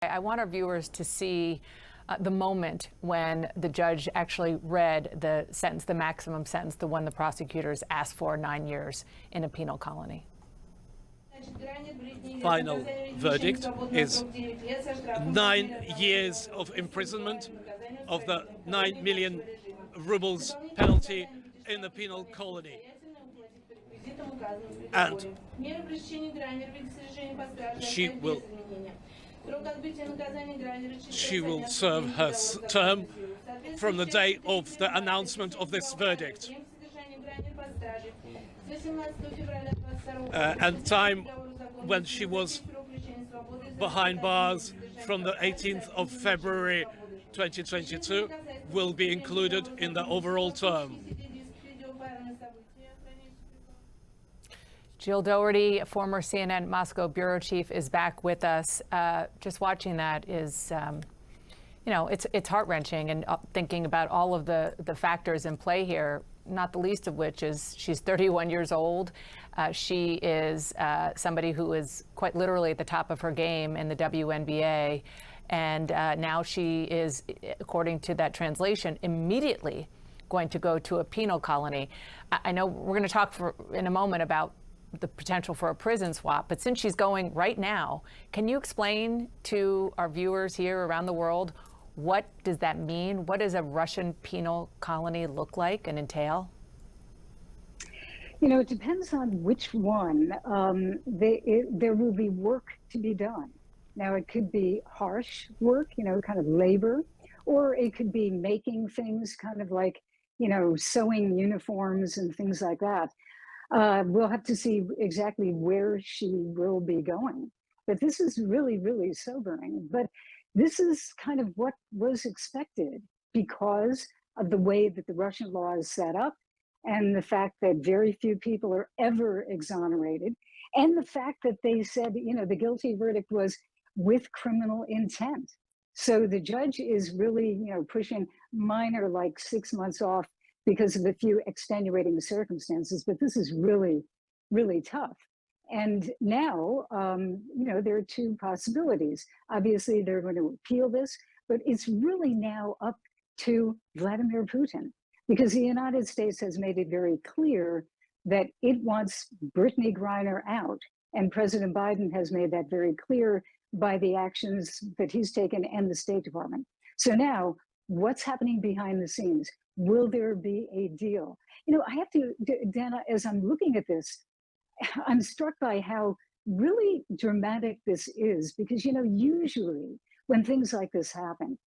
I want our viewers to see the moment when the judge actually read the sentence, the maximum sentence, the one the prosecutors asked for, 9 years in a penal colony. Final verdict is 9 years of imprisonment of the 9 million rubles penalty in the penal colony. And she will serve her term from the day of the announcement of this verdict. And time when she was behind bars from the 18th of February 2022 will be included in the overall term. Jill Dougherty, former CNN Moscow bureau chief, is back with us. Just watching that is, you know, it's heart-wrenching, and thinking about all of the factors in play here, not the least of which is she's 31 years old. She is somebody who is quite literally at the top of her game in the WNBA. And now she is, according to that translation, immediately going to go to a penal colony. I know we're going to talk in a moment about the potential for a prison swap, but since she's going right now, can you explain to our viewers here around the world, what does that mean? What does a Russian penal colony look like and entail? You know, it depends on which one. There will be work to be done. Now, it could be harsh work, you know, kind of labor, or it could be making things kind of like, you know, sewing uniforms and things like that. We'll have to see exactly where she will be going. But this is really, really sobering. But this is kind of what was expected because of the way that the Russian law is set up, and the fact that very few people are ever exonerated, and the fact that they said, you know, the guilty verdict was with criminal intent. So the judge is really, you know, pushing minor, like 6 months off because of a few extenuating circumstances, but this is really, really tough. And now, you know, there are two possibilities. Obviously, they're going to appeal this, but it's really now up to Vladimir Putin, because the United States has made it very clear that it wants Brittany Griner out. And President Biden has made that very clear by the actions that he's taken and the State Department. So now, what's happening behind the scenes? Will there be a deal? You know, I have to, Dana, as I'm looking at this, I'm struck by how really dramatic this is, because, you know, usually when things like this happen,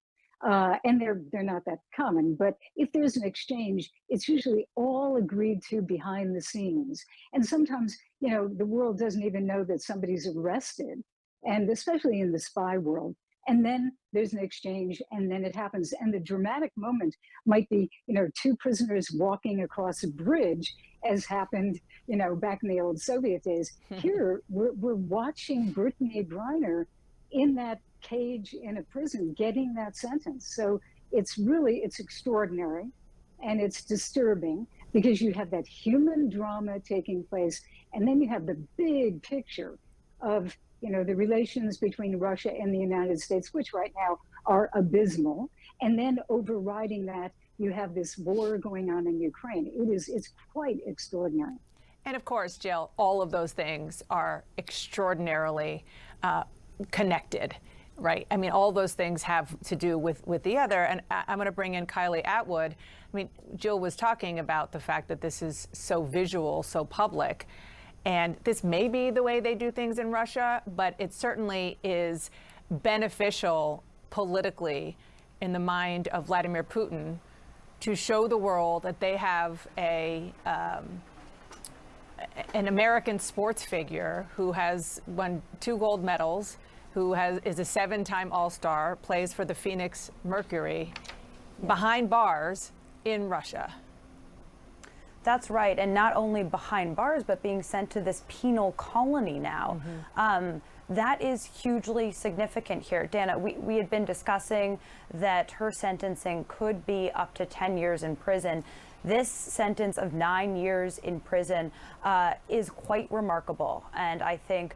and they're not that common, but if there's an exchange, it's usually all agreed to behind the scenes. And sometimes, you know, the world doesn't even know that somebody's arrested, and especially in the spy world. And then there's an exchange, and then it happens. And the dramatic moment might be, you know, two prisoners walking across a bridge, as happened, you know, back in the old Soviet days. Here, we're watching Brittany Griner in that cage in a prison getting that sentence. So it's extraordinary, and it's disturbing, because you have that human drama taking place, and then you have the big picture of, you know, the relations between Russia and the United States, which right now are abysmal. And then overriding that, you have this war going on in Ukraine. It's quite extraordinary. And of course, Jill, all of those things are extraordinarily connected, right? I mean, all those things have to do with the other. And I'm going to bring in Kylie Atwood. I mean, Jill was talking about the fact that this is so visual, so public. And this may be the way they do things in Russia, but it certainly is beneficial politically in the mind of Vladimir Putin to show the world that they have an American sports figure who has won 2 gold medals, who is a 7-time All-Star, plays for the Phoenix Mercury, behind bars in Russia. That's right, and not only behind bars, but being sent to this penal colony now. That is hugely significant here. Dana, we had been discussing that her sentencing could be up to 10 years in prison. this sentence of 9 years in prison is quite remarkable. And I think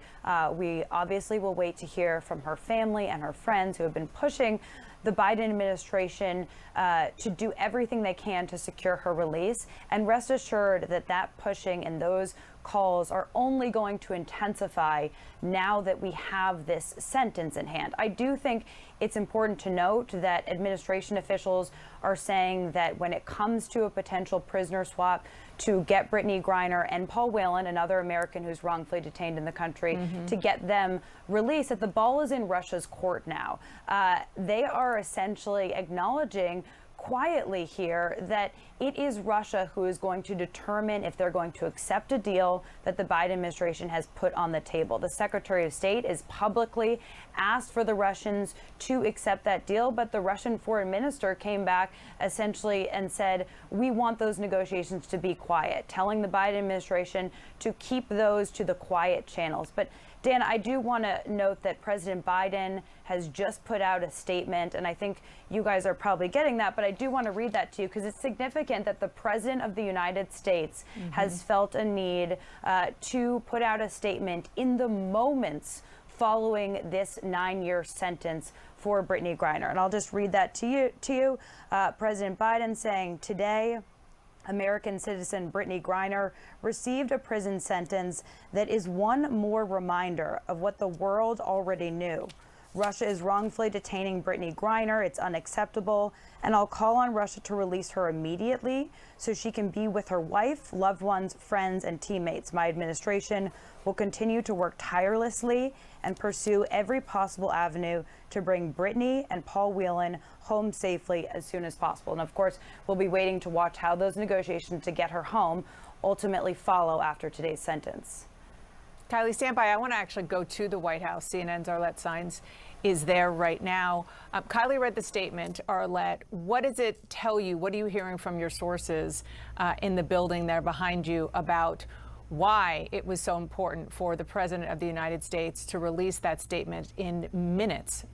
we obviously will wait to hear from her family and her friends who have been pushing the Biden administration to do everything they can to secure her release. And rest assured that that pushing and those calls are only going to intensify now that we have this sentence in hand. I do think it's important to note that administration officials are saying that when it comes to a potential prisoner swap to get Brittany Griner and Paul Whelan, another American who's wrongfully detained in the country, to get them released, that the ball is in Russia's court now. They are essentially acknowledging quietly here that it is Russia who is going to determine if they're going to accept a deal that the Biden administration has put on the table. The Secretary of State is publicly asked for the Russians to accept that deal, but the Russian foreign minister came back essentially and said, we want those negotiations to be quiet, telling the Biden administration to keep those to the quiet channels. But Dan, I do want to note that President Biden has just put out a statement, and I think you guys are probably getting that, but I do want to read that to you because it's significant that the President of the United States has felt a need to put out a statement in the moments following this 9-year sentence for Brittany Griner. And I'll just read that to you. President Biden saying, today, American citizen Brittany Griner received a prison sentence that is one more reminder of what the world already knew. Russia is wrongfully detaining Brittany Griner. It's unacceptable. And I'll call on Russia to release her immediately so she can be with her wife, loved ones, friends, and teammates. My administration will continue to work tirelessly and pursue every possible avenue to bring Brittany and Paul Whelan home safely as soon as possible. And of course, we'll be waiting to watch how those negotiations to get her home ultimately follow after today's sentence. Kylie, stand by. I want to actually go to the White House. CNN's Arlette Saenz is there right now. Kylie read the statement. Arlette, what does it tell you? What are you hearing from your sources in the building there behind you about why it was so important for the President of the United States to release that statement in minutes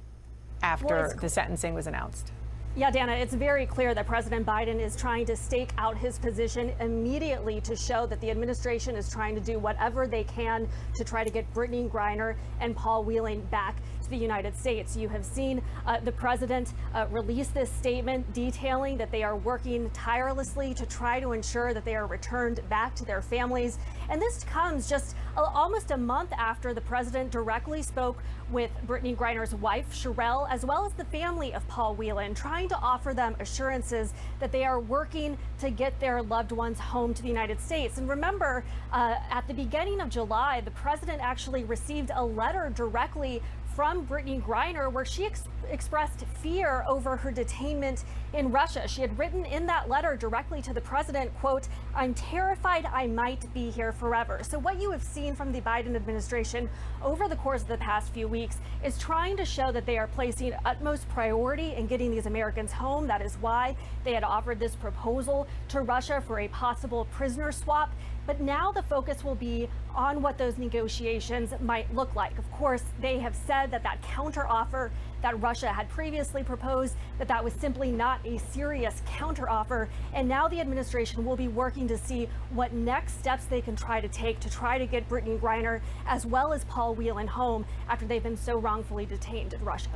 after the sentencing was announced? Yeah, Dana, it's very clear that President Biden is trying to stake out his position immediately to show that the administration is trying to do whatever they can to try to get Brittany Griner and Paul Whelan back to the United States. You have seen the president release this statement detailing that they are working tirelessly to try to ensure that they are returned back to their families. And this comes just almost a month after the president directly spoke with Brittany Griner's wife, Sherelle, as well as the family of Paul Whelan, trying to offer them assurances that they are working to get their loved ones home to the United States. And remember, at the beginning of July, the president actually received a letter directly from Brittany Griner where she expressed fear over her detainment in Russia. She had written in that letter directly to the president, quote, "I'm terrified I might be here forever." So what you have seen from the Biden administration over the course of the past few weeks is trying to show that they are placing utmost priority in getting these Americans home. That is why they had offered this proposal to Russia for a possible prisoner swap. But now the focus will be on what those negotiations might look like. Of course, they have said that that counteroffer that Russia had previously proposed, that was simply not a serious counteroffer. And now the administration will be working to see what next steps they can try to take to try to get Brittany Griner as well as Paul Whelan home after they've been so wrongfully detained in Russia.